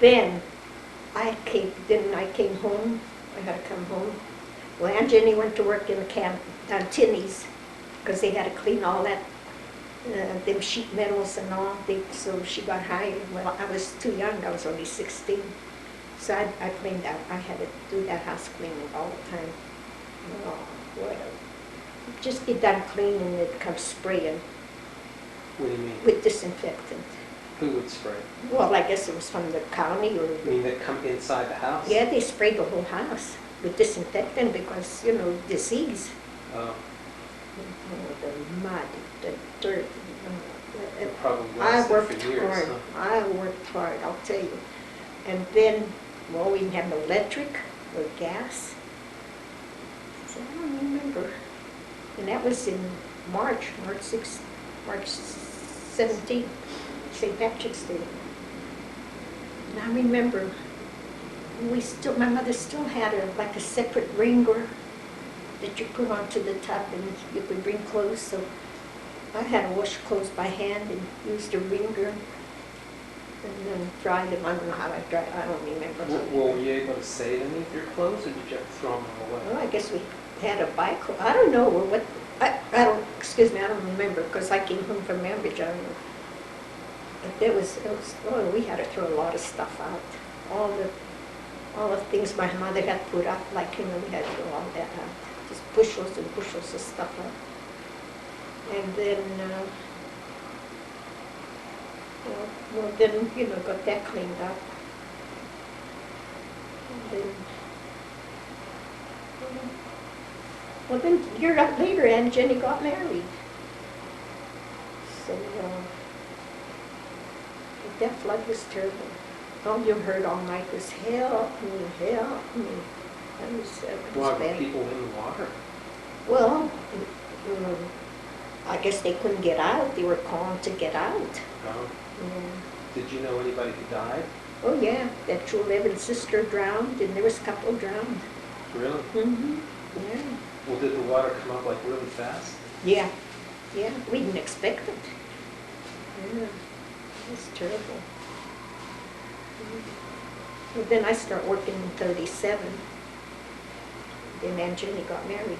Then I came home. I had to come home. Well, Aunt Jenny went to work in the camp on Tinney's because they had to clean all that, them sheet metals and all. So she got hired. Well, I was too young. I was only 16. So I cleaned out. I had to do that house cleaning all the time. Oh, what a, just get done cleaning and it comes spraying What do you mean? with disinfectant. Who would spray? Well, I guess it was from the county or. I mean, that come inside the house? Yeah, they sprayed the whole house with disinfectant because, you know, disease. Oh, Oh, the mud, the dirt. it probably I lasted worked for years, hard. huh? I worked hard, I'll tell you. And then, well, we didn't have no electric or gas. So I don't remember. And that was in March 6th, March 17th, St. Patrick's Day. And I remember my mother still had like a separate wringer that you put onto the tub and you could bring clothes. So I had to wash clothes by hand and used a wringer and then dry them. I don't know how I dried. I don't remember. Were you able to save any of your clothes, or did you have to throw them all away? Well, I guess we had to buy clothes. I don't know what. I don't. Excuse me. I don't remember because I came home from Ambridge. I don't know. But it was. Oh, we had to throw a lot of stuff out. All the things my mother had put up, like, you know, we had to throw all that out. Just bushels and bushels of stuff out. And then, well, then, you know, got that cleaned up. And then, well, then a year later, Aunt Jenny got married. So, that flood was terrible. All you heard all night was, help me, help me. That was Why were bad. people in the water? Well, I guess they couldn't get out. They were calling to get out. Oh. Yeah. Did you know anybody who died? Oh, yeah. That True Levin's sister drowned, and there was a couple drowned. Really? Mm-hmm. Yeah. Well, did the water come up like really fast? Yeah. Yeah. We didn't expect it. Yeah. It was terrible. Well, then I started working in 37. Then Aunt Jenny got married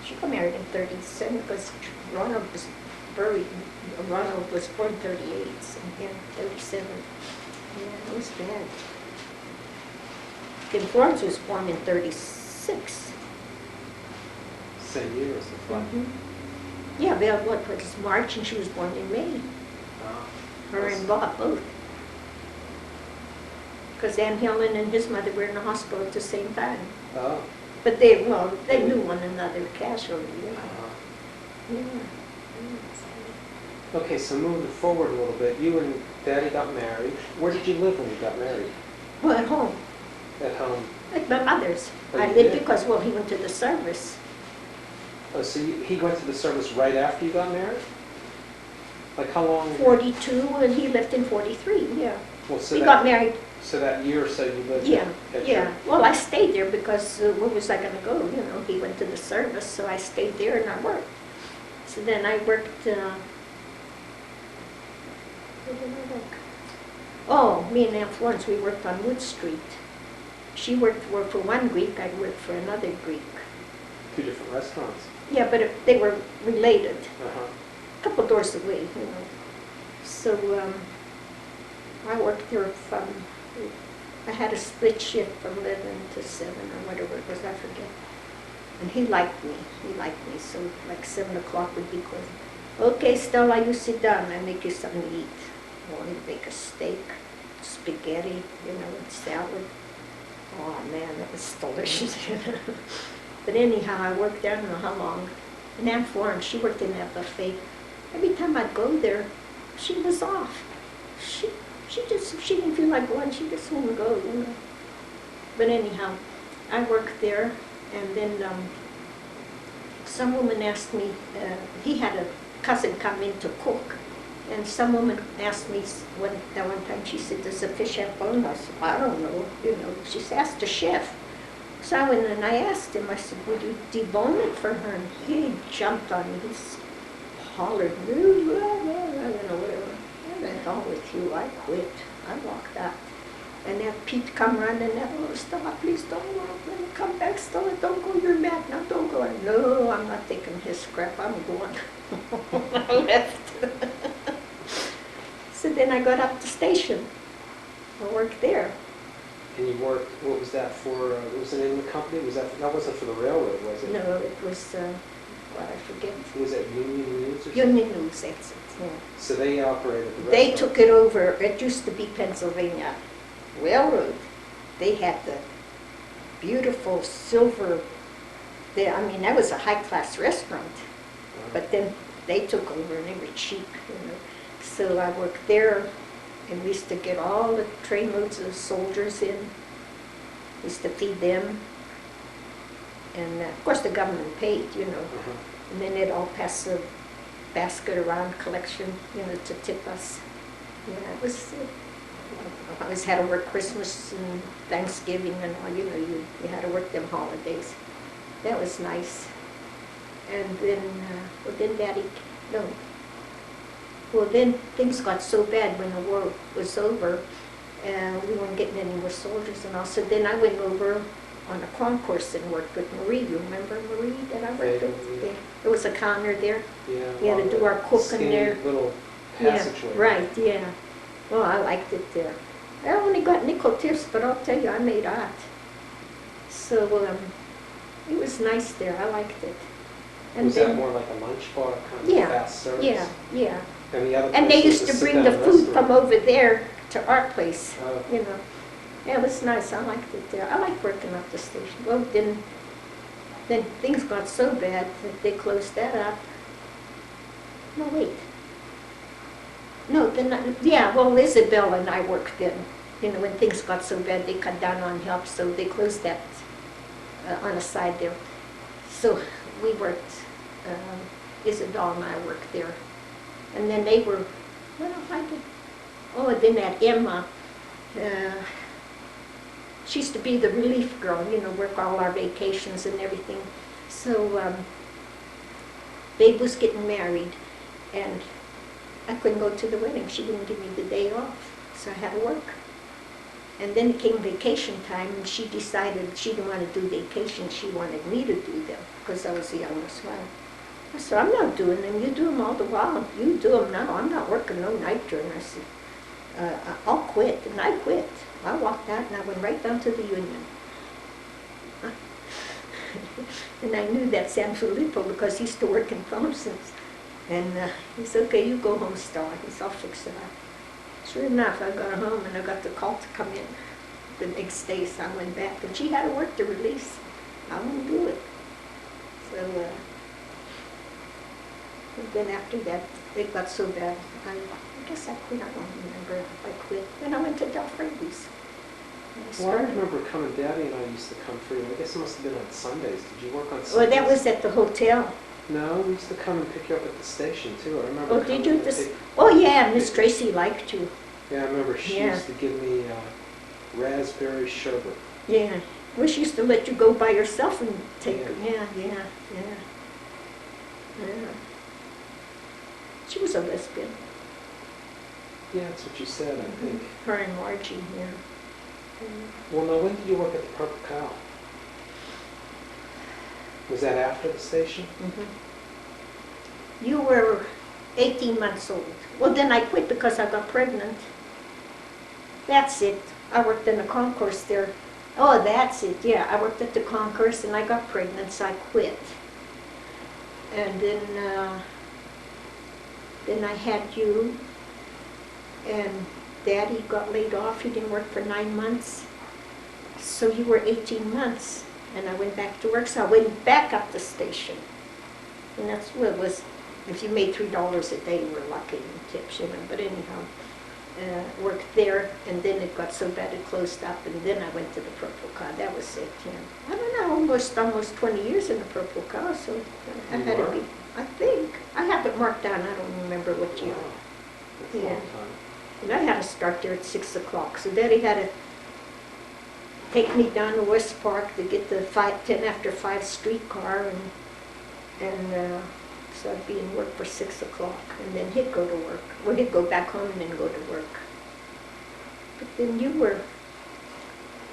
she got married in 37 because Ronald was Ronald was born 38, so yeah, 37. Yeah, it was bad. Then Florence was born in 36. Same year as the flood. Yeah, well, what was March and she was born in May. Oh. Her and Bob both. Because Aunt Helen and his mother were in the hospital at the same time. Oh. But they knew one another casually. You know. Uh-huh. Yeah. Okay, so moving forward a little bit, you and Daddy got married. Where did you live when you got married? Well, at home, At home? at my mother's. Oh, I you lived did? because, well, he went to the service. Oh, so he went to the service right after you got married? Like how long? 42, and he left in 43, yeah. Well, so He that, got married, So that year or so you lived yeah, at yeah. your... Well, I stayed there because where was I going to go? You know, he went to the service, so I stayed there and I worked. So then I worked, where did I work? Oh, me and Aunt Florence, we worked on Wood Street. She worked for one Greek, I worked for another Greek. Two different restaurants. Yeah, but they were related, Uh-huh. a couple doors away, you know. So I worked there from, I had a split shift from 11 to 7 or whatever it was, I forget. And he liked me, so like 7 o'clock would be good. Okay, Stella, you sit down, I make you something to eat. Well, he'd make a steak, spaghetti, you know, and salad. Oh man, that was delicious. But anyhow, I worked there, I don't know how long. And Aunt Florence, she worked in that buffet. Every time I'd go there, she was off. She didn't feel like going, she just wouldn't go, you know. But anyhow, I worked there, and then some woman asked me, he had a cousin come in to cook, And some woman asked me at one time, she said, does the fish have bone? I said, I don't know, you know. She said, ask the chef. So I went and I asked him, I said, would you debone it for her? And he jumped on me, he hollered, blah, blah, blah, you know, whatever. I went on with you, I quit. I walked out. And that Pete come running, oh, Stella, please don't go. Let me come back, Stella, don't go, you're mad, now don't go. No, I'm not taking his scrap, I'm going. I left. So then I got up the station. I worked there. And you worked, what was that for, was it in the company? That wasn't for the railroad, was it? No, it was, what I forget. Was it Union News or something? Union News, that's it, yeah. So they operated the restaurant? They took it over, it used to be Pennsylvania Railroad. They had the beautiful silver, I mean, that was a high-class restaurant. But then they took over and they were cheap, you know. So I worked there, and we used to get all the trainloads of soldiers in. We used to feed them. And of course the government paid, you know. And then they'd all pass a basket around collection, you know, to tip us. Yeah, it was, I always had to work Christmas and Thanksgiving and all, you know, you had to work them holidays. That was nice. And then, well then Daddy, no. Well then things got so bad when the war was over, and we weren't getting any more soldiers and all. So then I went over on a concourse and worked with Marie. You remember Marie that I worked with? Yeah. There was a counter there. Yeah. We had to do our cooking there. Little Yeah, passageway. right, yeah. Well, I liked it there. I only got nickel tips, but I'll tell you, I made art. So it was nice there. I liked it. And was then, that more like a lunch bar kind of yeah, fast service? yeah, yeah. And the other And they place was used a to bring the sit-down food restaurant. from over there to our place, Oh. you know. Yeah, it was nice. I liked it there. I liked working up the station. Well, then things got so bad that they closed that up. No, wait. No, then, yeah, well, Isabel and I worked then. You know, when things got so bad, they cut down on help, so they closed that on the side there. So we worked, Isabel and I worked there. And then they were, what else I did? Oh, then that Emma, she used to be the relief girl, you know, work all our vacations and everything. So Babe was getting married, and I couldn't go to the wedding. She didn't give me the day off, so I had to work. And then it came vacation time, and she decided she didn't want to do vacation. She wanted me to do them, because I was the youngest one. I said, I'm not doing them. You do them all the while. You do them now. I'm not working no night during. I said, I'll quit. And I quit. I walked out, and I went right down to the union. And I knew that San Filippo because he used to work in Thompson's. And he said, okay, you go home, Stella. He said, I'll fix it up. Sure enough, I got home and I got the call to come in the next day, so I went back. And she had to work the release. I wouldn't do it. So and then after that, it got so bad. I guess I quit. I don't remember if I quit. Then I went to Del Freitas. Well, I remember coming, Daddy and I used to come for you. I guess it must have been on Sundays. Did you work on Sundays? Well, that was at the hotel. No, we used to come and pick you up at the station too. I remember. Oh, did you? coming and Oh, yeah, Miss Tracy liked you. Yeah, I remember she Yeah. used to give me raspberry sherbet. Yeah. Well, she used to let you go by yourself and take them. Yeah. Yeah. She was a lesbian. Yeah, that's what you said, I think. Her and Margie, yeah. Well, now, when did you work at the Purple Cow? Was that after the station? You were 18 months old. Well, then I quit because I got pregnant. That's it. I worked in the concourse there. Oh, that's it. Yeah, I worked at the concourse and I got pregnant, so I quit. And then I had you, and Daddy got laid off. He didn't work for 9 months. So you were 18 months, and I went back to work. So I went back up the station. And that's what it was. If you made $3 a day, you were lucky in tips, you know. But anyhow, worked there, and then it got so bad it closed up, and then I went to the Purple Car. That was it, yeah. I don't know, almost 20 years in the Purple Car, so I had to be, I think. I have it marked down, I don't remember what year. It's a long Yeah. time. And I had to start there at 6 o'clock, so Daddy had to take me down to West Park to get the 10 after 5 streetcar, and so I'd be in work for 6 o'clock, and then he'd go to work. Well, he'd go back home and then go to work. But then you were,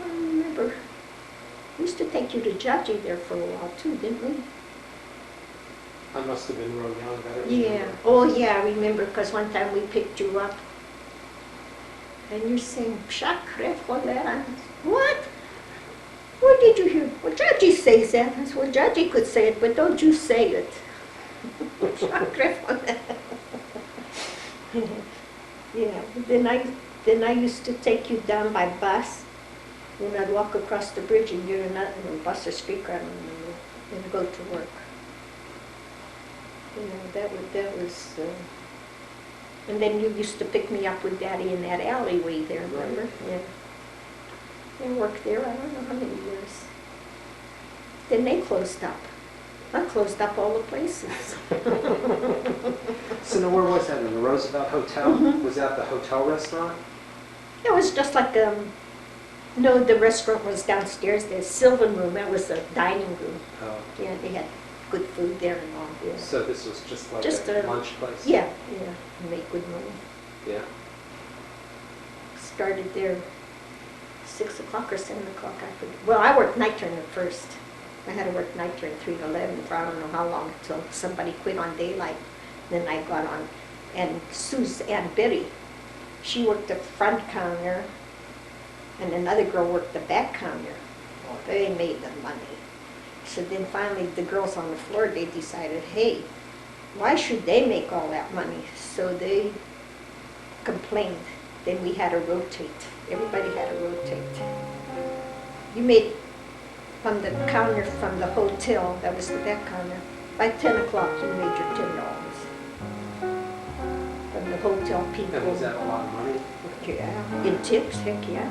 I remember, we used to take you to Judgy there for a while too, didn't we? I must have been real young, I don't Yeah. remember. Oh, yeah, I remember, because one time we picked you up, and you're saying, "Sacre cholera." What? Where did you hear? Well, Judgy says that. I said, well, Judgy could say it, but don't you say it. Sacre cholera. Yeah, then I used to take you down by bus, when I'd walk across the bridge and you're in a bus or streetcar, I don't remember, and go to work. You know, that was, and then you used to pick me up with Daddy in that alleyway there, remember? Right. Yeah. I worked there, I don't know how many years. Then they closed up. I closed up all the places. So now where was that, in the Roosevelt Hotel? Mhm. Was that the hotel restaurant? It was just like, no, the restaurant was downstairs, the Sylvan Room, that was the dining room. Oh, Yeah, they had good food there and all, yeah. so this was just like Just a a- lunch place? Yeah, made good money. Yeah. Started there 6 o'clock or 7 o'clock, I forget. Well, I worked night turn at first. I had to work night turn 3 to 11 for I don't know how long, until somebody quit on daylight. Then I got on, and Aunt Betty, she worked the front counter, and another girl worked the back counter. Well, they made the money. So then finally, the girls on the floor, they decided, hey, why should they make all that money? So they complained. Then we had to rotate. Everybody had to rotate. You made, from the counter from the hotel, that was the back counter, by 10 o'clock you made your $10. From the hotel people. And was that a lot of money? Yeah, in tips, heck yeah.